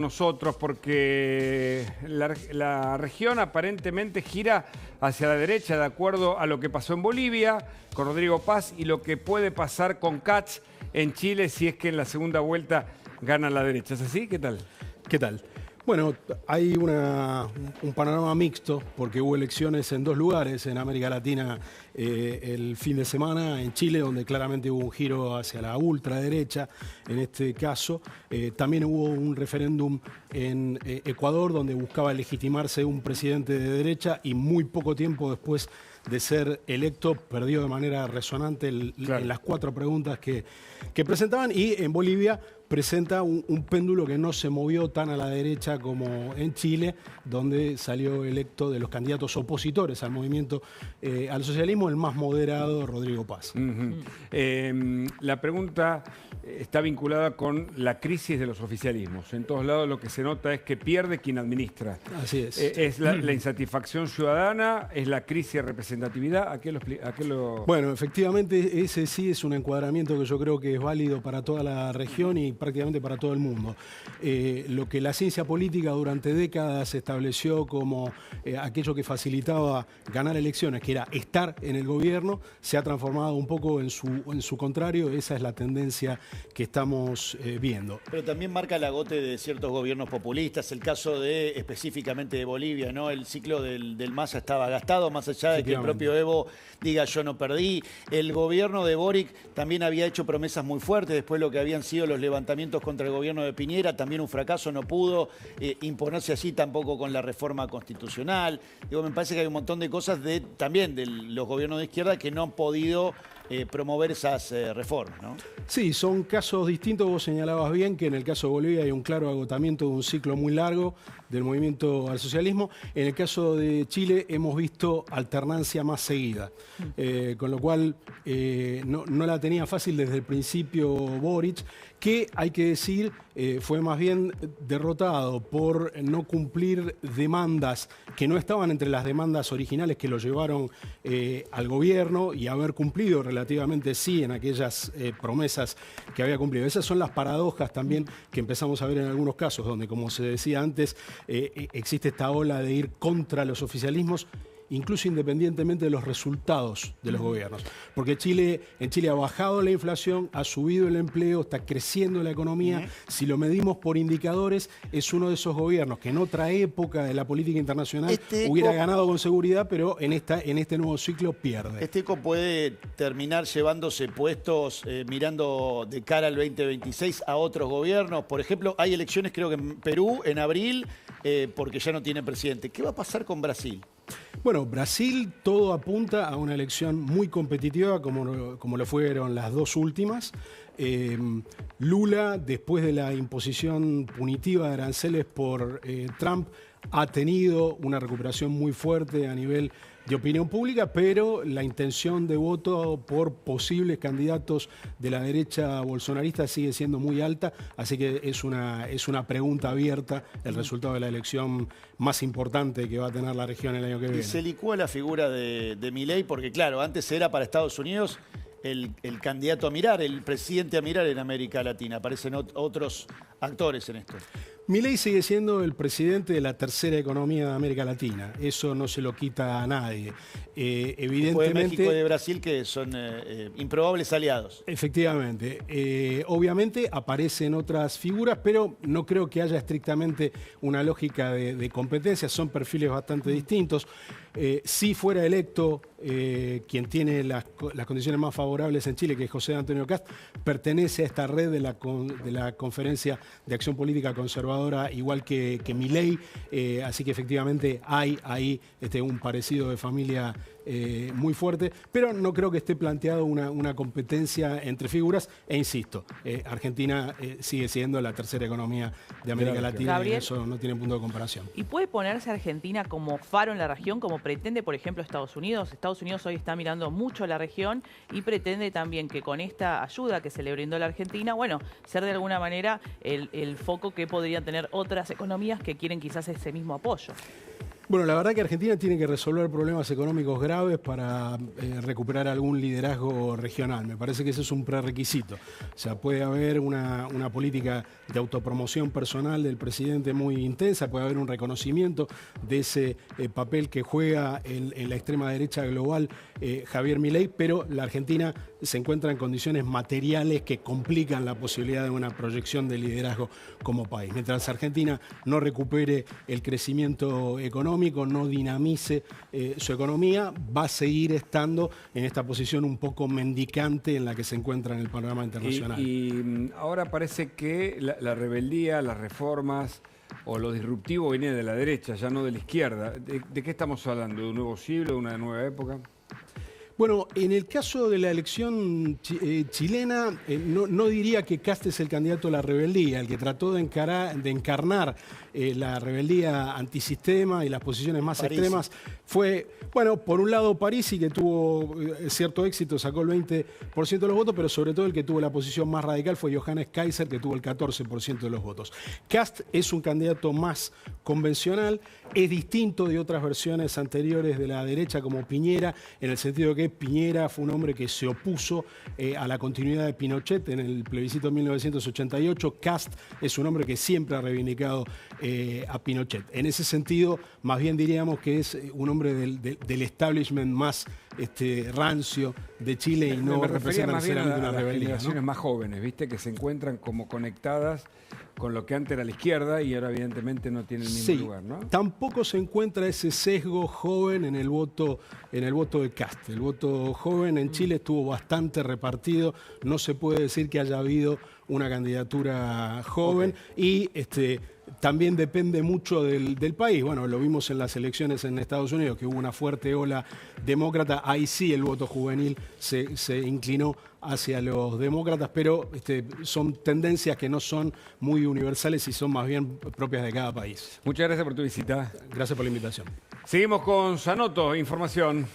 nosotros porque la región aparentemente gira hacia la derecha de acuerdo a lo que pasó en Bolivia con Rodrigo Paz y lo que puede pasar con Katz en Chile si es que en la segunda vuelta gana la derecha. ¿Es así? ¿Qué tal? ¿Qué tal? Bueno, hay un panorama mixto porque hubo elecciones en dos lugares en América Latina el fin de semana, en Chile, donde claramente hubo un giro hacia la ultraderecha, en este caso. También hubo un referéndum en Ecuador, donde buscaba legitimarse un presidente de derecha y muy poco tiempo después de ser electo perdió de manera resonante en las 4 preguntas que presentaban. Y en Bolivia presenta un péndulo que no se movió tan a la derecha como en Chile, donde salió electo de los candidatos opositores al movimiento, al socialismo, el más moderado, Rodrigo Paz. La pregunta está vinculada con la crisis de los oficialismos. En todos lados lo que se nota es que pierde quien administra. Así es. ¿Es la insatisfacción ciudadana? ¿Es la crisis de representatividad? ¿A qué lo...? Bueno, efectivamente ese sí es un encuadramiento que yo creo que es válido para toda la región y prácticamente para todo el mundo. Lo que la ciencia política durante décadas estableció como aquello que facilitaba ganar elecciones, que era estar en el gobierno, se ha transformado un poco en su contrario. Esa es la tendencia que estamos viendo. Pero también marca el agote de ciertos gobiernos populistas, el caso específicamente de Bolivia, ¿no? El ciclo del Massa estaba gastado, más allá de que el propio Evo diga yo no perdí. El gobierno de Boric también había hecho promesas muy fuertes, después lo que habían sido los levantamientos contra el gobierno de Piñera, también un fracaso, no pudo imponerse así tampoco con la reforma constitucional. Digo, me parece que hay un montón de cosas también de los gobiernos de izquierda que no han podido promover esas reformas, ¿no? Sí, son casos distintos. Vos señalabas bien que en el caso de Bolivia hay un claro agotamiento de un ciclo muy largo del movimiento al socialismo. En el caso de Chile hemos visto alternancia más seguida, con lo cual no la tenía fácil desde el principio Boric, que hay que decir fue más bien derrotado por no cumplir demandas que no estaban entre las demandas originales que lo llevaron al gobierno y haber cumplido relativamente sí en aquellas promesas que había cumplido. Esas son las paradojas también que empezamos a ver en algunos casos, donde, como se decía antes, existe esta ola de ir contra los oficialismos, incluso independientemente de los resultados de los gobiernos. Porque en Chile ha bajado la inflación, ha subido el empleo, está creciendo la economía. Si lo medimos por indicadores, es uno de esos gobiernos que en otra época de la política internacional hubiera ganado con seguridad, pero en este nuevo ciclo pierde. Este eco puede terminar llevándose puestos mirando de cara al 2026 a otros gobiernos. Por ejemplo, hay elecciones creo que en Perú en abril porque ya no tiene presidente. ¿Qué va a pasar con Brasil? Bueno, Brasil todo apunta a una elección muy competitiva como lo fueron las dos últimas. Lula, después de la imposición punitiva de aranceles por Trump, ha tenido una recuperación muy fuerte a nivel de opinión pública, pero la intención de voto por posibles candidatos de la derecha bolsonarista sigue siendo muy alta, así que es una pregunta abierta el resultado de la elección más importante que va a tener la región el año que viene. Y se licúa la figura de Milei, porque claro, antes era para Estados Unidos el candidato a mirar, el presidente a mirar en América Latina. Aparecen otros actores en esto. Milei sigue siendo el presidente de la tercera economía de América Latina. Eso no se lo quita a nadie. Evidentemente, después de México y de Brasil, que son improbables aliados. Efectivamente. Obviamente aparecen otras figuras, pero no creo que haya estrictamente una lógica de competencia. Son perfiles bastante distintos. Si fuera electo quien tiene las condiciones más favorables en Chile, que es José Antonio Kast, pertenece a esta red de la Conferencia de Acción Política Conservadora, igual que Milei, así que efectivamente hay ahí un parecido de familia muy fuerte, pero no creo que esté planteado una competencia entre figuras, e insisto, Argentina sigue siendo la tercera economía de América Latina. Gabriel, y eso no tiene punto de comparación. ¿Y puede ponerse Argentina como faro en la región, como pretende, por ejemplo, Estados Unidos? Estados Unidos hoy está mirando mucho a la región y pretende también que con esta ayuda que se le brindó a la Argentina, bueno, ser de alguna manera el foco que podrían tener otras economías que quieren quizás ese mismo apoyo. Bueno, la verdad que Argentina tiene que resolver problemas económicos graves para recuperar algún liderazgo regional. Me parece que ese es un prerequisito. O sea, puede haber una política de autopromoción personal del presidente muy intensa, puede haber un reconocimiento de ese papel que juega en la extrema derecha global Javier Milei, pero la Argentina se encuentra en condiciones materiales que complican la posibilidad de una proyección de liderazgo como país. Mientras Argentina no recupere el crecimiento económico, no dinamice su economía, va a seguir estando en esta posición un poco mendicante en la que se encuentra en el panorama internacional. Y ahora parece que la rebeldía, las reformas o lo disruptivo viene de la derecha, ya no de la izquierda. ¿De qué estamos hablando? ¿De un nuevo siglo, de una nueva época? Bueno, en el caso de la elección chilena, no diría que Kast es el candidato a la rebeldía, el que trató de encarnar la rebeldía antisistema y las posiciones más extremas fue, bueno, por un lado Parisi, que tuvo cierto éxito, sacó el 20% de los votos, pero sobre todo el que tuvo la posición más radical fue Johannes Kaiser, que tuvo el 14% de los votos. Kast es un candidato más convencional, es distinto de otras versiones anteriores de la derecha como Piñera, en el sentido que Piñera fue un hombre que se opuso a la continuidad de Pinochet en el plebiscito de 1988. Kast es un hombre que siempre ha reivindicado a Pinochet. En ese sentido, más bien diríamos que es un hombre del establishment más rancio de Chile y no representa necesariamente una las rebeldía, generaciones ¿no? más jóvenes, ¿viste? Que se encuentran como conectadas con lo que antes era la izquierda y ahora evidentemente no tiene el mismo lugar, ¿no? Tampoco se encuentra ese sesgo joven en el voto de Kast. El voto joven en Chile estuvo bastante repartido, no se puede decir que haya habido una candidatura joven y también depende mucho del país. Bueno, lo vimos en las elecciones en Estados Unidos, que hubo una fuerte ola demócrata. Ahí sí el voto juvenil se inclinó hacia los demócratas, pero son tendencias que no son muy universales y son más bien propias de cada país. Muchas gracias por tu visita. Gracias por la invitación. Seguimos con Sanoto, información.